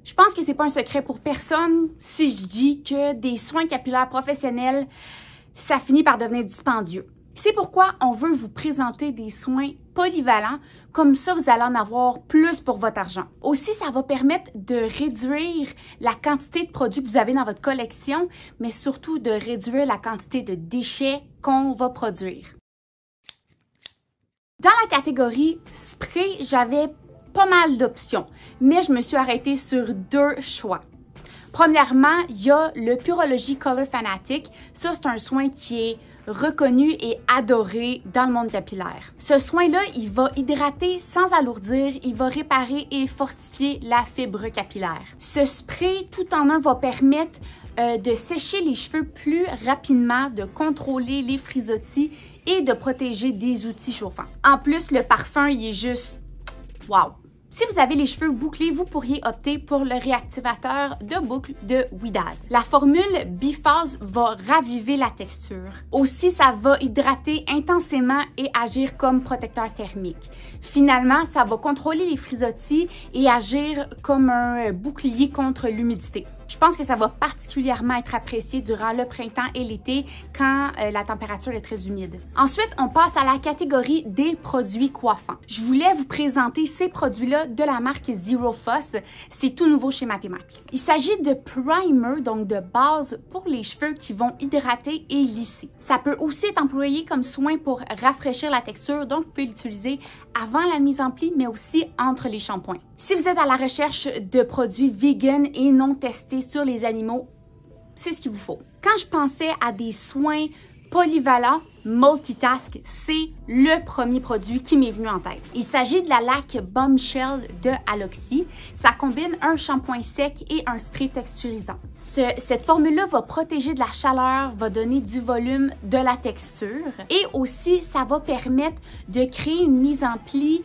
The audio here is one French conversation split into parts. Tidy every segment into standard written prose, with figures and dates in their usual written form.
Je pense que c'est pas un secret pour personne si je dis que des soins capillaires professionnels, ça finit par devenir dispendieux. C'est pourquoi on veut vous présenter des soins polyvalents, comme ça vous allez en avoir plus pour votre argent. Aussi, ça va permettre de réduire la quantité de produits que vous avez dans votre collection, mais surtout de réduire la quantité de déchets qu'on va produire. Dans la catégorie spray, j'avais pas mal d'options, mais je me suis arrêtée sur 2 choix. Premièrement, il y a le Pureology Color Fanatic. Ça, c'est un soin qui est reconnu et adoré dans le monde capillaire. Ce soin-là, il va hydrater sans alourdir, il va réparer et fortifier la fibre capillaire. Ce spray tout en un va permettre de sécher les cheveux plus rapidement, de contrôler les frisottis et de protéger des outils chauffants. En plus, le parfum, il est juste wow! Si vous avez les cheveux bouclés, vous pourriez opter pour le réactivateur de boucle de Ouidad. La formule biphase va raviver la texture. Aussi, ça va hydrater intensément et agir comme protecteur thermique. Finalement, ça va contrôler les frisottis et agir comme un bouclier contre l'humidité. Je pense que ça va particulièrement être apprécié durant le printemps et l'été quand la température est très humide. Ensuite, on passe à la catégorie des produits coiffants. Je voulais vous présenter ces produits-là de la marque Zero Fuss. C'est tout nouveau chez Matemax. Il s'agit de primer, donc de base pour les cheveux qui vont hydrater et lisser. Ça peut aussi être employé comme soin pour rafraîchir la texture, donc vous pouvez l'utiliser avant la mise en pli, mais aussi entre les shampoings. Si vous êtes à la recherche de produits vegan et non testés sur les animaux, c'est ce qu'il vous faut. Quand je pensais à des soins polyvalents, multitask, c'est le premier produit qui m'est venu en tête. Il s'agit de la laque Bombshell de Aloxi. Ça combine un shampoing sec et un spray texturisant. Cette formule-là va protéger de la chaleur, va donner du volume, de la texture et aussi ça va permettre de créer une mise en pli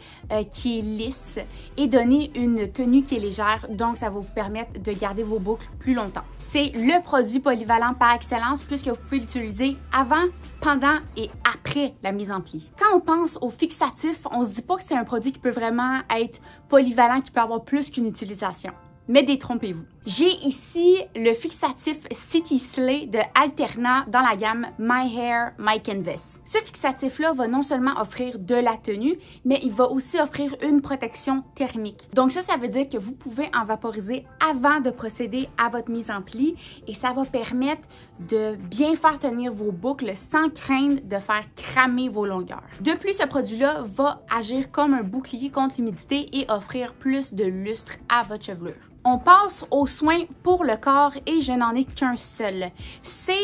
qui est lisse et donner une tenue qui est légère. Donc, ça va vous permettre de garder vos boucles plus longtemps. C'est le produit polyvalent par excellence puisque vous pouvez l'utiliser avant, pendant et après la mise en pli. Quand on pense au fixatif, on se dit pas que c'est un produit qui peut vraiment être polyvalent, qui peut avoir plus qu'une utilisation. Mais détrompez-vous. J'ai ici le fixatif City Slay de Alterna dans la gamme My Hair, My Canvas. Ce fixatif-là va non seulement offrir de la tenue, mais il va aussi offrir une protection thermique. Donc ça veut dire que vous pouvez en vaporiser avant de procéder à votre mise en pli et ça va permettre de bien faire tenir vos boucles sans craindre de faire cramer vos longueurs. De plus, ce produit-là va agir comme un bouclier contre l'humidité et offrir plus de lustre à votre chevelure. On passe aux soins pour le corps et je n'en ai qu'un seul. C'est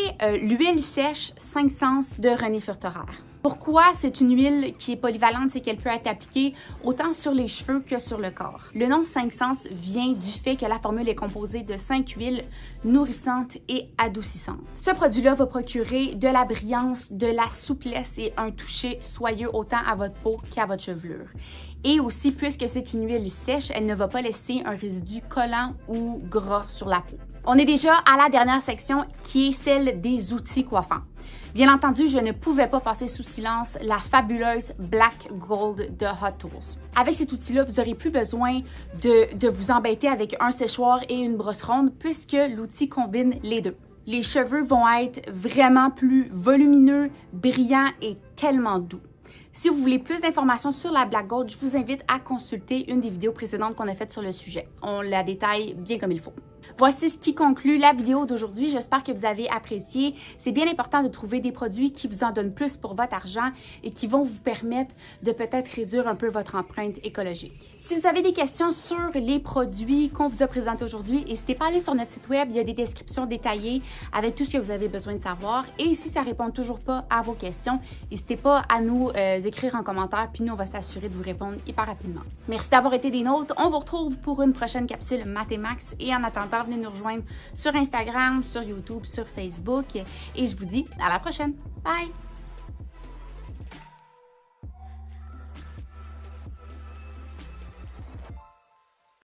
l'huile sèche 5 sens de René Furterer. Pourquoi c'est une huile qui est polyvalente? C'est qu'elle peut être appliquée autant sur les cheveux que sur le corps. Le nom 5 sens vient du fait que la formule est composée de 5 huiles nourrissantes et adoucissantes. Ce produit-là va procurer de la brillance, de la souplesse et un toucher soyeux autant à votre peau qu'à votre chevelure. Et aussi, puisque c'est une huile sèche, elle ne va pas laisser un résidu collant ou gras sur la peau. On est déjà à la dernière section qui est celle des outils coiffants. Bien entendu, je ne pouvais pas passer sous silence la fabuleuse Black Gold de Hot Tools. Avec cet outil-là, vous n'aurez plus besoin de vous embêter avec un séchoir et une brosse ronde puisque l'outil combine les deux. Les cheveux vont être vraiment plus volumineux, brillants et tellement doux. Si vous voulez plus d'informations sur la Black Gold, je vous invite à consulter une des vidéos précédentes qu'on a faites sur le sujet. On la détaille bien comme il faut. Voici ce qui conclut la vidéo d'aujourd'hui. J'espère que vous avez apprécié. C'est bien important de trouver des produits qui vous en donnent plus pour votre argent et qui vont vous permettre de peut-être réduire un peu votre empreinte écologique. Si vous avez des questions sur les produits qu'on vous a présentés aujourd'hui, n'hésitez pas à aller sur notre site web. Il y a des descriptions détaillées avec tout ce que vous avez besoin de savoir. Et si ça ne répond toujours pas à vos questions, n'hésitez pas à nous écrire en commentaire, puis nous, on va s'assurer de vous répondre hyper rapidement. Merci d'avoir été des nôtres. On vous retrouve pour une prochaine capsule Matemax. Et en attendant, venez nous rejoindre sur Instagram, sur YouTube, sur Facebook. Et je vous dis à la prochaine. Bye!